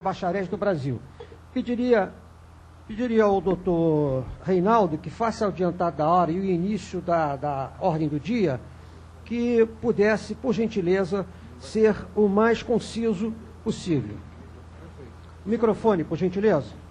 bacharéis do Brasil. Pediria ao doutor Reinaldo que faça adiantado da hora e o início da ordem do dia, que pudesse, por gentileza, ser o mais conciso possível. Microfone, por gentileza.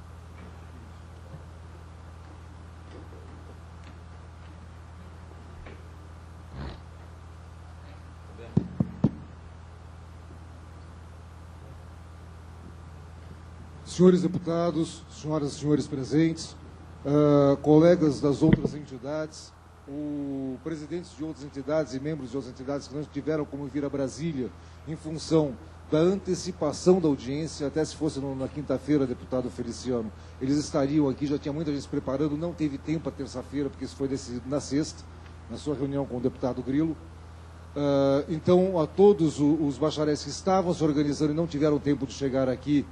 Senhores deputados, senhoras e senhores presentes, colegas das outras entidades, presidentes de outras entidades e membros de outras entidades que não tiveram como vir a Brasília em função da antecipação da audiência, até se fosse na quinta-feira, deputado Feliciano, eles estariam aqui, já tinha muita gente se preparando, não teve tempo a terça-feira, porque isso foi decidido na sexta, na sua reunião com o deputado Grilo. Então, a todos os bacharéis que estavam se organizando e não tiveram tempo de chegar aqui,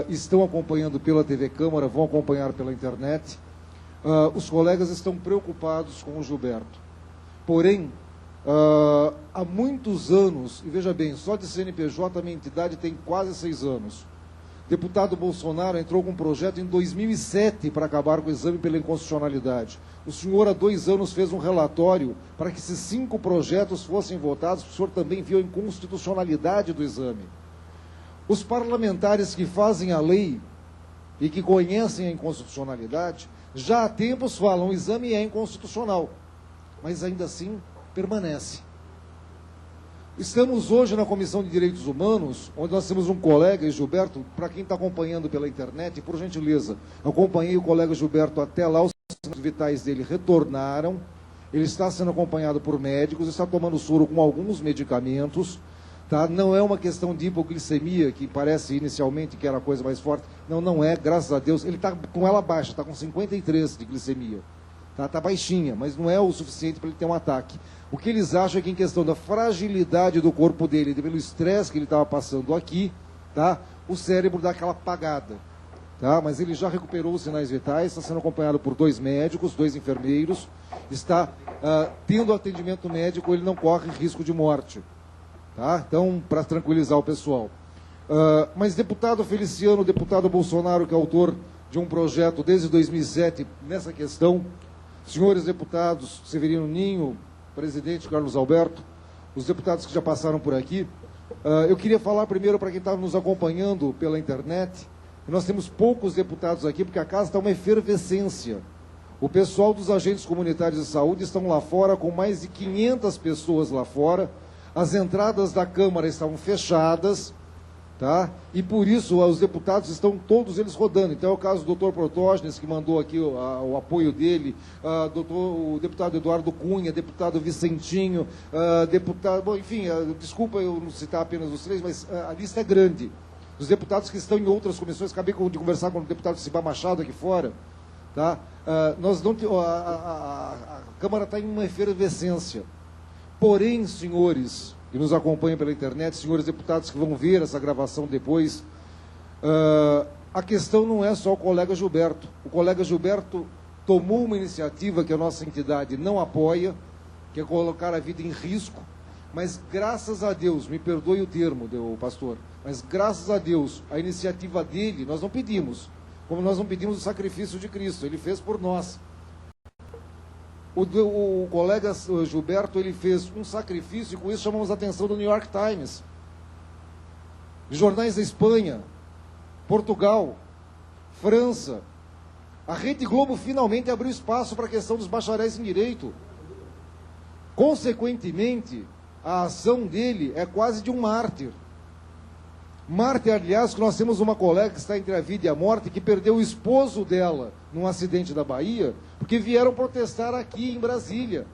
estão acompanhando pela TV Câmara, vão acompanhar pela internet. Os colegas estão preocupados com o Gilberto. Porém, há muitos anos, e veja bem, só de CNPJ a minha entidade tem quase 6 anos. Deputado Bolsonaro entrou com um projeto em 2007 para acabar com o exame pela inconstitucionalidade. O senhor, há 2 anos, fez um relatório para que, se 5 projetos fossem votados, o senhor também viu a inconstitucionalidade do exame. Os parlamentares que fazem a lei e que conhecem a inconstitucionalidade, já há tempos falam, o exame é inconstitucional, mas ainda assim permanece. Estamos hoje na Comissão de Direitos Humanos, onde nós temos um colega, Gilberto, para quem está acompanhando pela internet, por gentileza, acompanhei o colega Gilberto até lá, os sinais vitais dele retornaram, ele está sendo acompanhado por médicos, está tomando soro com alguns medicamentos, tá? Não é uma questão de hipoglicemia, que parece inicialmente que era a coisa mais forte. Não, não é, graças a Deus. Ele está com ela baixa, está com 53 de glicemia. Está baixinha, mas não é o suficiente para ele ter um ataque. O que eles acham é que, em questão da fragilidade do corpo dele, pelo estresse que ele estava passando aqui, tá? O cérebro dá aquela apagada. Tá? Mas ele já recuperou os sinais vitais, está sendo acompanhado por 2 médicos, 2 enfermeiros, está tendo atendimento médico, ele não corre risco de morte. Tá? Então, para tranquilizar o pessoal. Mas deputado Feliciano, deputado Bolsonaro, que é autor de um projeto desde 2007 nessa questão, senhores deputados Severino Ninho, presidente Carlos Alberto, os deputados que já passaram por aqui, eu queria falar primeiro para quem estava nos acompanhando pela internet, que nós temos poucos deputados aqui, porque a casa está uma efervescência. O pessoal dos agentes comunitários de saúde estão lá fora, com mais de 500 pessoas lá fora. As entradas da Câmara estavam fechadas, tá? E por isso os deputados estão todos eles rodando. Então é o caso do doutor Protógenes, que mandou aqui o apoio dele, o deputado Eduardo Cunha, deputado Vicentinho, deputado... Bom, enfim, desculpa eu não citar apenas os 3, mas a lista é grande. Os deputados que estão em outras comissões, acabei de conversar com o deputado Cibá Machado aqui fora, tá? A Câmara está em uma efervescência. Porém, senhores que nos acompanham pela internet, senhores deputados que vão ver essa gravação depois, a questão não é só o colega Gilberto. O colega Gilberto tomou uma iniciativa que a nossa entidade não apoia, que é colocar a vida em risco, mas graças a Deus, me perdoe o termo, pastor, mas graças a Deus, a iniciativa dele, nós não pedimos, como nós não pedimos o sacrifício de Cristo, ele fez por nós. O colega Gilberto, ele fez um sacrifício, e com isso chamamos a atenção do New York Times, de jornais da Espanha, Portugal, França. A Rede Globo finalmente abriu espaço para a questão dos bacharéis em direito. Consequentemente, a ação dele é quase de um mártir. Mártir, aliás, que nós temos uma colega que está entre a vida e a morte, que perdeu o esposo dela num acidente da Bahia, porque vieram protestar aqui em Brasília.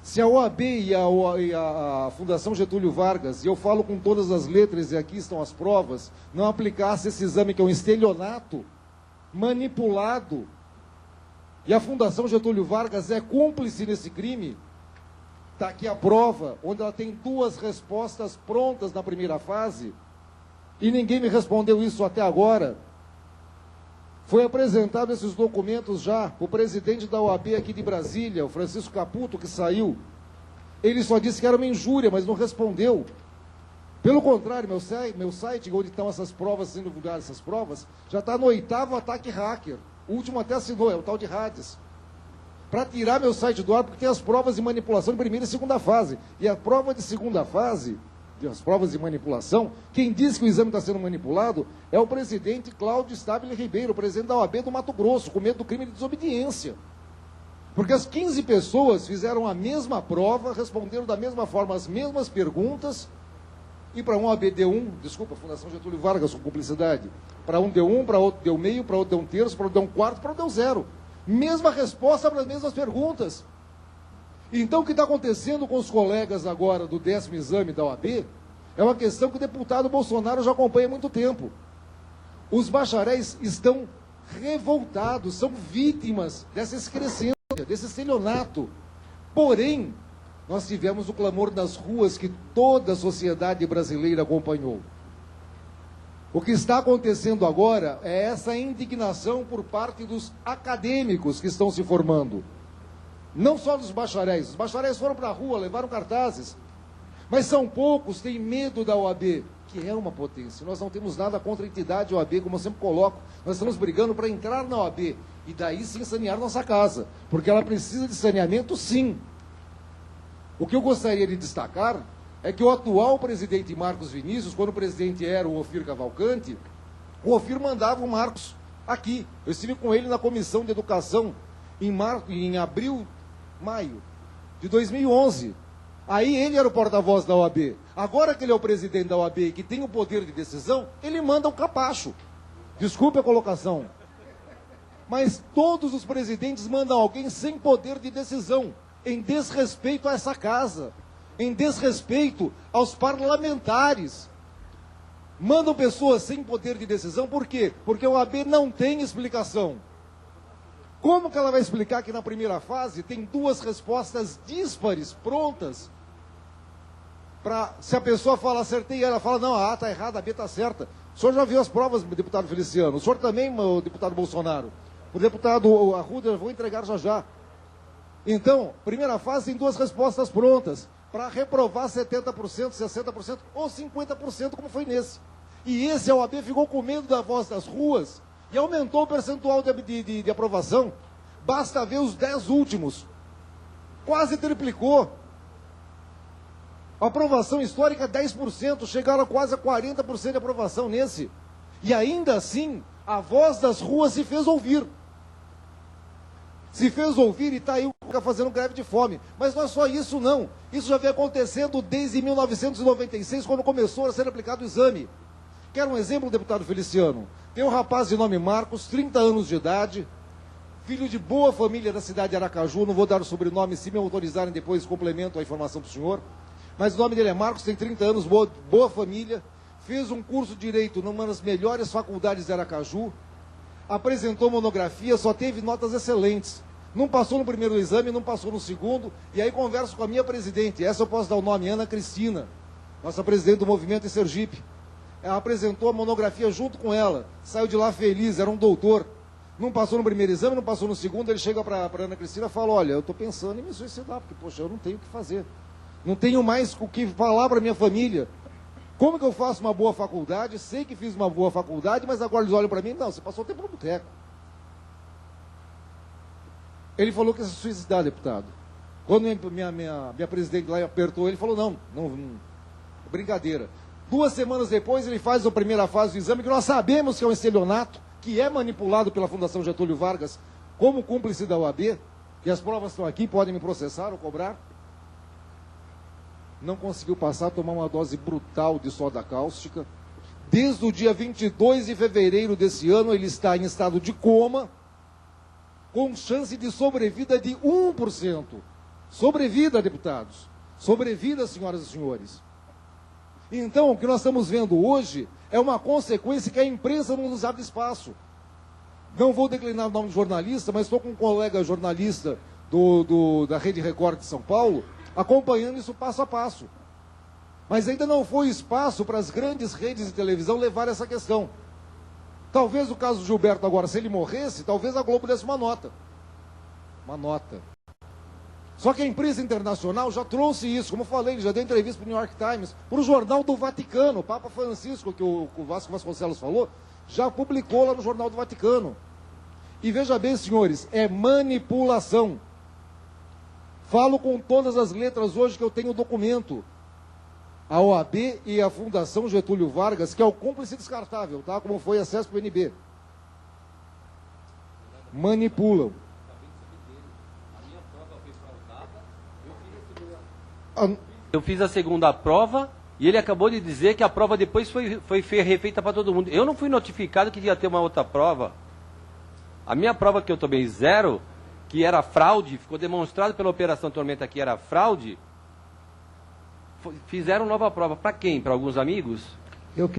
Se a OAB e a Fundação Getúlio Vargas, e eu falo com todas as letras, e aqui estão as provas, não aplicasse esse exame, que é um estelionato, manipulado, e a Fundação Getúlio Vargas é cúmplice nesse crime, está aqui a prova, onde ela tem 2 respostas prontas na primeira fase, e ninguém me respondeu isso até agora. Foi apresentado esses documentos já, o presidente da OAB aqui de Brasília, o Francisco Caputo, que saiu. Ele só disse que era uma injúria, mas não respondeu. Pelo contrário, meu site, onde estão essas provas, sendo divulgadas essas provas, já está no 8º ataque hacker. O último até assinou, é o tal de Hades. Para tirar meu site do ar, porque tem as provas de manipulação de primeira e segunda fase. E a prova de segunda fase, as provas de manipulação, quem diz que o exame está sendo manipulado é o presidente Cláudio Stabile Ribeiro, presidente da OAB do Mato Grosso, com medo do crime de desobediência. Porque as 15 pessoas fizeram a mesma prova, responderam da mesma forma as mesmas perguntas, e para um OAB deu 1, desculpa, Fundação Getúlio Vargas com cumplicidade, para um deu 1, para outro deu meio, para outro deu 1/3, para outro deu 1/4, para outro deu 0. Mesma resposta para as mesmas perguntas. Então, o que está acontecendo com os colegas agora do 10º exame da OAB é uma questão que o deputado Bolsonaro já acompanha há muito tempo. Os bacharéis estão revoltados, são vítimas dessa excrescência, desse estelionato. Porém, nós tivemos o clamor das ruas que toda a sociedade brasileira acompanhou. O que está acontecendo agora é essa indignação por parte dos acadêmicos que estão se formando. Não só dos bacharéis. Os bacharéis foram para a rua, levaram cartazes. Mas são poucos, têm medo da OAB, que é uma potência. Nós não temos nada contra a entidade OAB, como eu sempre coloco. Nós estamos brigando para entrar na OAB. E daí sim sanear nossa casa. Porque ela precisa de saneamento, sim. O que eu gostaria de destacar é que o atual presidente Marcos Vinícius, quando o presidente era o Ofir Cavalcante, o Ofir mandava o Marcos aqui. Eu estive com ele na Comissão de Educação em abril, maio de 2011. Aí ele era o porta-voz da OAB. Agora que ele é o presidente da OAB e que tem o poder de decisão, ele manda um capacho. Desculpe a colocação. Mas todos os presidentes mandam alguém sem poder de decisão, em desrespeito a essa casa, em desrespeito aos parlamentares. Mandam pessoas sem poder de decisão, por quê? Porque a OAB não tem explicação. Como que ela vai explicar que na primeira fase tem 2 respostas díspares, prontas? Se a pessoa fala acertei, ela fala, não, a A está errada, a B está certa. O senhor já viu as provas, deputado Feliciano? O senhor também, o deputado Bolsonaro? O deputado Arruda, eu vou entregar já já. Então, primeira fase tem 2 respostas prontas, para reprovar 70%, 60% ou 50%, como foi nesse. E esse, a OAB ficou com medo da voz das ruas e aumentou o percentual de aprovação. Basta ver os 10 últimos. Quase triplicou. A aprovação histórica, 10%, chegaram quase a 40% de aprovação nesse. E ainda assim, a voz das ruas se fez ouvir. Se fez ouvir e está aí fazendo greve de fome. Mas não é só isso, não. Isso já vem acontecendo desde 1996, quando começou a ser aplicado o exame. Quer um exemplo, deputado Feliciano? Tem um rapaz de nome Marcos, 30 anos de idade, filho de boa família da cidade de Aracaju, não vou dar o sobrenome, se me autorizarem depois complemento a informação para o senhor. Mas o nome dele é Marcos, tem 30 anos, boa família, fez um curso de Direito numa das melhores faculdades de Aracaju, apresentou monografia, só teve notas excelentes. Não passou no primeiro exame, não passou no segundo, e aí converso com a minha presidente, essa eu posso dar o nome, Ana Cristina, nossa presidente do movimento em Sergipe. Ela apresentou a monografia junto com ela, saiu de lá feliz, era um doutor. Não passou no primeiro exame, não passou no segundo, ele chega para a Ana Cristina e fala, olha, eu estou pensando em me suicidar, porque, poxa, eu não tenho o que fazer. Não tenho mais o que falar para minha família. Como que eu faço uma boa faculdade? Sei que fiz uma boa faculdade, mas agora eles olham para mim, não, você passou o tempo no boteco. Ele falou que ia se suicidar, deputado. Quando minha presidente lá apertou, ele falou, não, brincadeira. 2 semanas depois, ele faz a primeira fase do exame, que nós sabemos que é um estelionato, que é manipulado pela Fundação Getúlio Vargas como cúmplice da OAB, e as provas estão aqui, podem me processar ou cobrar. Não conseguiu passar, tomar uma dose brutal de soda cáustica. Desde o dia 22 de fevereiro desse ano, ele está em estado de coma, com chance de sobrevida de 1%. Sobrevida, deputados. Sobrevida, senhoras e senhores. Então, o que nós estamos vendo hoje é uma consequência que a imprensa não nos abre espaço. Não vou declinar o nome de jornalista, mas estou com um colega jornalista da Rede Record de São Paulo, acompanhando isso passo a passo. Mas ainda não foi espaço para as grandes redes de televisão levar essa questão. Talvez o caso do Gilberto agora, se ele morresse, talvez a Globo desse uma nota. Uma nota. Só que a imprensa internacional já trouxe isso, como eu falei, ele já deu entrevista para o New York Times, para o Jornal do Vaticano. O Papa Francisco, que o Vasco Vasconcelos falou, já publicou lá no Jornal do Vaticano. E veja bem, senhores, é manipulação. Falo com todas as letras hoje que eu tenho o documento. A OAB e a Fundação Getúlio Vargas, que é o cúmplice descartável, tá? Como foi acesso para o NB. Manipulam. Eu fiz a segunda prova e ele acabou de dizer que a prova depois foi refeita para todo mundo. Eu não fui notificado que ia ter uma outra prova. A minha prova que eu tomei 0, que era fraude, ficou demonstrado pela Operação Tormenta que era fraude. Fizeram nova prova. Para quem? Para alguns amigos?